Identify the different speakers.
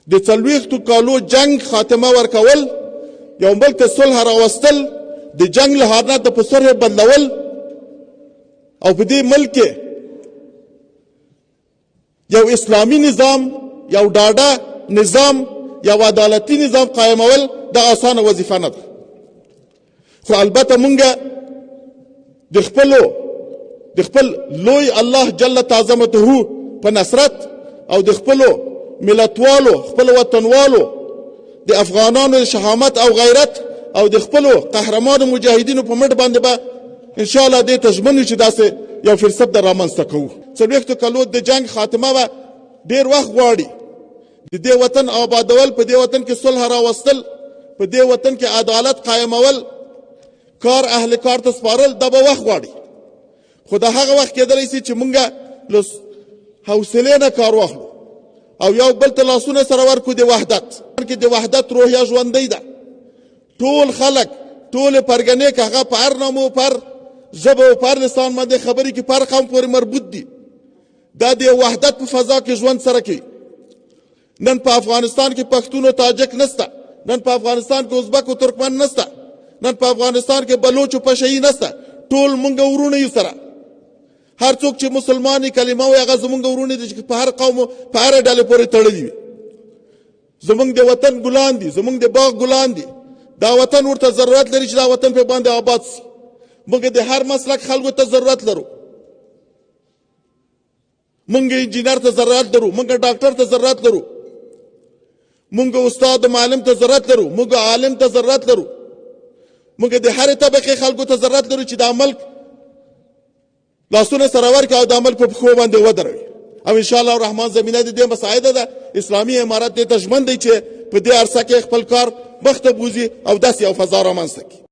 Speaker 1: د 40 کالو جنگ خاتمه ورکول، یو بل ته صلح راوستل، د جنگ له حالات په صلح بدلول، او په دې ملک یو اسلامی نظام، یو ډاډه نظام، یو عدالتي نظام قائمول د آسانه وظیفه نه ده. خو البته مونږ د خپل لوی الله جل تعظمته په نصرت او د خپلو ملتوالو، خپل وطنوالو، د افغانانو د شهامت او غیرت او د خپلو قهرمان مجاهدینو په مټ باندې به ان شاء الله دې تضمن چې داسې یو فرصت در رامنځته کوو. 40 کالو د جنگ خاتمه به ډیر وخت غواړي. د دې وطن آبادول، په دې وطن کې صلح راوستل، په دې وطن کې عدالت قائمول، کار اهل کار ته سپارل، دا به وخت غواړي. خو د هغه وخت کېدلی شي چې مونږ له حوصلې نه کار واخلو او یو بل ته لاسونه سره ورکړو. د وحدت کې د وحدت روحیه ژوندۍ ده. ټول خلک، ټول پرګنې که هغه په هر نامو، پر ژبه او پر لسان باندې خبرې کې پر قوم پورې مربوط دي، دا د وحدت په فضا کې ژوند سره کوي. نن په افغانستان کې پښتون او تاجک نسته، نن په افغانستان کې ازبک او ترکمن نسته، نن په افغانستان کې بلوچ او پشهي نسته. ټول مونږ ورونه یو سره. هر څوک چې مسلمانې کلمه وایي هغه زمونږ ورونه دي چې په هر قوم، په هر ډلې پورې تړلي وي. زمونږ د وطن ګلان دي، زمونږ د باغ ګلان دي. دا وطن ورته ضرورت لري چې دا وطن په باندې آباد شي. مونږ د هر مسلک خلکو ته ضرورت لرو. مونږ انجینر ته ضرورت لرو، مونږ ډاکټر ته ضرورت لرو، مونږ استاد معلم ته ضرورت لرو، مونږ عالم ته ضرورت لرو، مونږ د هر طبقه خلکو ته ضرورت لرو چې د عمل لاسونه سره ورکړي او د عمل په پښو باندې ودروي. او ان شاء الله الرحمن زمینه د دې مساعده ده. اسلامي امارت دې ته ژمن دی چې په دې عرصه کې خپل کار مخ ته بوځي او داسې یو فضا رامنځته کړي.